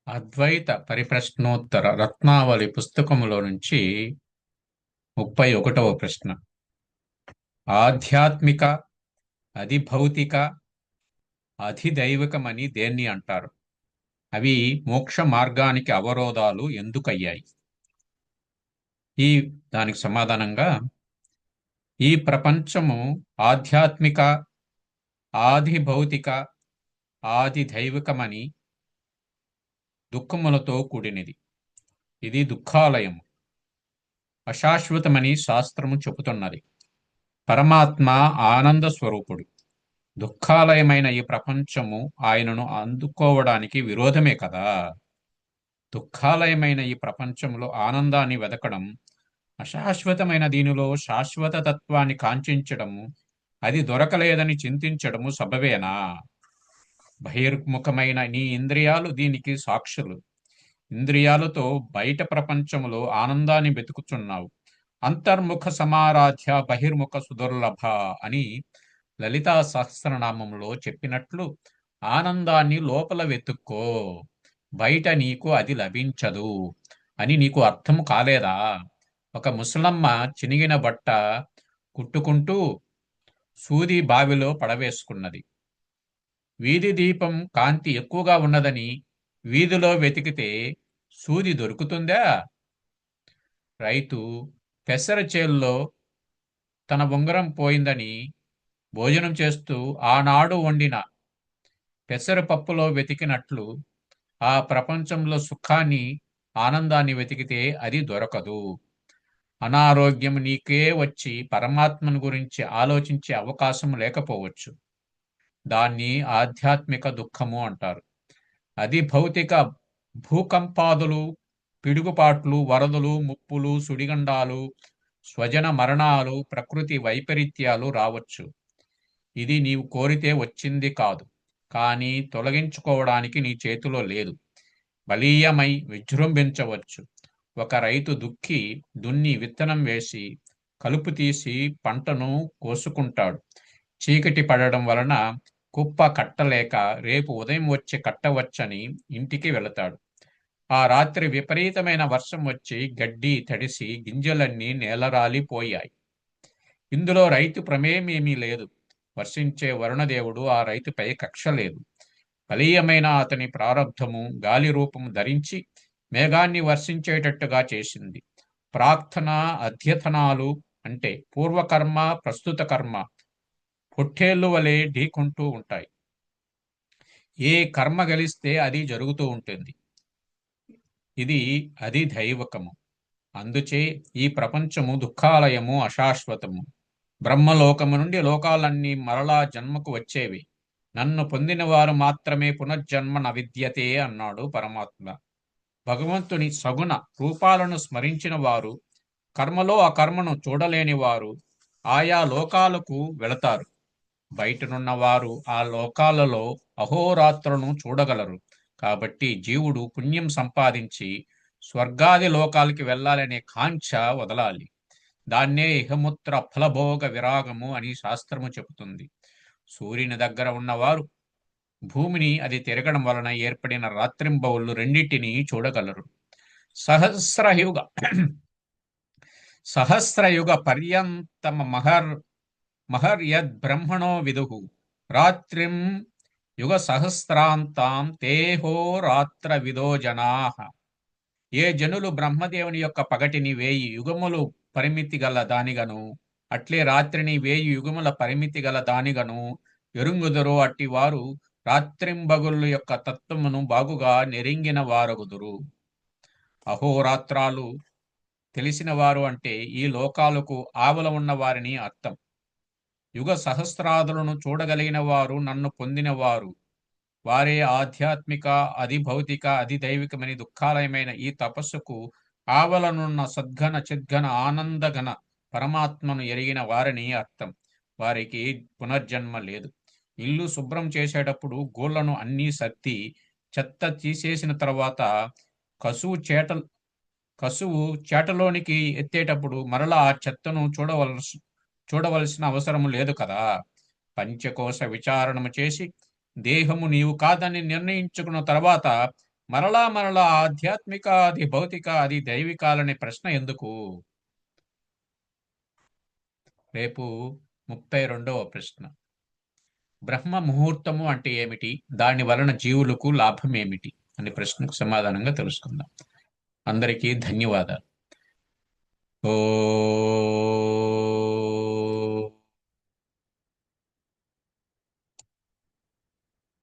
అద్వైత పరిప్రశ్నోత్తర రత్నావళి పుస్తకములో నుంచి 31వ ప్రశ్న. ఆధ్యాత్మిక, అధిభౌతిక, అధిదైవికమని దేన్ని అంటారు? అవి మోక్ష మార్గానికి అవరోధాలు ఎందుకయ్యాయి? ఈ దానికి సమాధానంగా, ఈ ప్రపంచము ఆధ్యాత్మిక, ఆధిభౌతిక, ఆదిదైవికమని దుఃఖములతో కూడినది. ఇది దుఃఖాలయము, అశాశ్వతమని శాస్త్రము చెబుతున్నది. పరమాత్మ ఆనంద స్వరూపుడు. దుఃఖాలయమైన ఈ ప్రపంచము ఆయనను అందుకోవడానికి విరోధమే కదా. దుఃఖాలయమైన ఈ ప్రపంచంలో ఆనందాన్ని వెదకడం, అశాశ్వతమైన దీనిలో శాశ్వత తత్వాన్ని కాంక్షించడము, అది దొరకలేదని చింతించడము సబబేనా? బహిర్ముఖమైన నీ ఇంద్రియాలు దీనికి సాక్షులు. ఇంద్రియాలతో బయట ప్రపంచములో ఆనందాన్ని వెతుకుచున్నావు. అంతర్ముఖ సమారాధ్య బహిర్ముఖ సుదుర్లభ అని లలితా సహస్రనామంలో చెప్పినట్లు ఆనందాన్ని లోపల వెతుక్కో, బయట నీకు అది లభించదు అని నీకు అర్థం కాలేదా? ఒక ముసలమ్మ చినిగిన బట్ట కుట్టుకుంటూ సూది బావిలో పడవేసుకున్నది. వీధి దీపం కాంతి ఎక్కువగా ఉన్నదని వీధిలో వెతికితే సూది దొరుకుతుందా? రైతు పెసర చేల్లో తన ఉంగరం పోయిందని భోజనం చేస్తూ ఆనాడు వండిన పెసరపప్పులో వెతికినట్లు ఆ ప్రపంచంలో సుఖాన్ని, ఆనందాన్ని వెతికితే అది దొరకదు. అనారోగ్యం నీకే వచ్చి పరమాత్మను గురించి ఆలోచించే అవకాశం లేకపోవచ్చు. దాన్ని ఆధ్యాత్మిక దుఃఖము అంటారు. అది భౌతిక భూకంపాదులు, పిడుగుపాట్లు, వరదలు, ముప్పులు, సుడిగండాలు, స్వజన మరణాలు, ప్రకృతి వైపరీత్యాలు రావచ్చు. ఇది నీవు కోరితే వచ్చింది కాదు, కానీ తొలగించుకోవడానికి నీ చేతిలో లేదు. బలీయమై విజృంభించవచ్చు. ఒక రైతు దున్ని విత్తనం వేసి కలుపు తీసి పంటను కోసుకుంటాడు. చీకటి పడడం వలన కుప్ప కట్టలేక రేపు ఉదయం వచ్చి కట్టవచ్చని ఇంటికి వెళతాడు. ఆ రాత్రి విపరీతమైన వర్షం వచ్చి గడ్డి తడిసి గింజలన్నీ నేలరాలిపోయాయి. ఇందులో రైతు ప్రమేమేమీ లేదు. వర్షించే వరుణదేవుడు ఆ రైతుపై కక్ష లేదు. బలీయమైన అతని ప్రారబ్ధము గాలి రూపము ధరించి మేఘాన్ని వర్షించేటట్టుగా చేసింది. ప్రాక్తన అధ్యతనాలు అంటే పూర్వకర్మ, ప్రస్తుత కర్మ పొట్టేళ్లు వలె ఢీకొంటూ ఉంటాయి. ఏ కర్మ గలిస్తే అది జరుగుతూ ఉంటుంది. అది దైవకము. అందుచే ఈ ప్రపంచము దుఃఖాలయము, అశాశ్వతము. బ్రహ్మలోకము నుండి లోకాలన్నీ మరలా జన్మకు వచ్చేవి. నన్ను పొందిన వారు మాత్రమే పునర్జన్మ నవిద్యతే అన్నాడు పరమాత్మ. భగవంతుని సగుణ రూపాలను స్మరించిన వారు, కర్మలో ఆ కర్మను చూడలేని వారు ఆయా లోకాలకు వెళతారు. బయటనున్న వారు ఆ లోకాలలో అహోరాత్రులను చూడగలరు. కాబట్టి జీవుడు పుణ్యం సంపాదించి స్వర్గాది లోకాలకి వెళ్ళాలనే కాంక్ష వదలాలి. దాన్నే ఇహముత్ర ఫలభోగ విరాగము అని శాస్త్రము చెబుతుంది. సూర్యుని దగ్గర ఉన్నవారు భూమిని అది తిరగడం వలన ఏర్పడిన రాత్రింబవుళ్ళు రెండింటినీ చూడగలరు. సహస్రయుగ సహస్రయుగ పర్యంతమ మహర్యద్ బ్రహ్మణో విదుహు రాత్రిం యుగ సహస్రాంతాం తేహో రాత్ర విదో జనాః. ఏ జనులు బ్రహ్మదేవుని యొక్క పగటిని 1000 యుగములు పరిమితి గల దానిగను, అట్లే రాత్రిని 1000 యుగముల పరిమితి గల దానిగను ఎరుంగుదురో అట్టి వారు రాత్రింబగుళ్ళ యొక్క తత్వమును బాగుగా నెరింగిన వారగుదురు. అహోరాత్రాలు తెలిసిన వారు అంటే ఈ లోకాలకు ఆవల ఉన్న వారిని అర్థం. యుగ సహస్రాదులను చూడగలిగిన వారు నన్ను పొందినవారు. వారే ఆధ్యాత్మిక, అధిభౌతిక, అధిదైవికమని దుఃఖాలయమైన ఈ తపస్సుకు ఆవలనున్న సద్ఘన చిద్ఘన ఆనందఘన పరమాత్మను ఎరిగిన వారిని అర్థం. వారికి పునర్జన్మ లేదు. ఇల్లు శుభ్రం చేసేటప్పుడు గోళ్లను అన్నీ సర్ది చెత్త తీసేసిన తర్వాత కసువు చేటలోనికి ఎత్తేటప్పుడు మరలా ఆ చెత్తను చూడవలసిన అవసరం లేదు కదా. పంచకోశ విచారణము చేసి దేహము నీవు కాదని నిర్ణయించుకున్న తర్వాత మరలా మరలా ఆధ్యాత్మిక అది భౌతిక అది దైవికాలనే ప్రశ్న ఎందుకు? రేపు 32వ ప్రశ్న. బ్రహ్మ ముహూర్తము అంటే ఏమిటి? దాని వలన జీవులకు లాభం ఏమిటి? అనే ప్రశ్నకు సమాధానంగా తెలుసుకుందాం. అందరికీ ధన్యవాదాలు. ఓ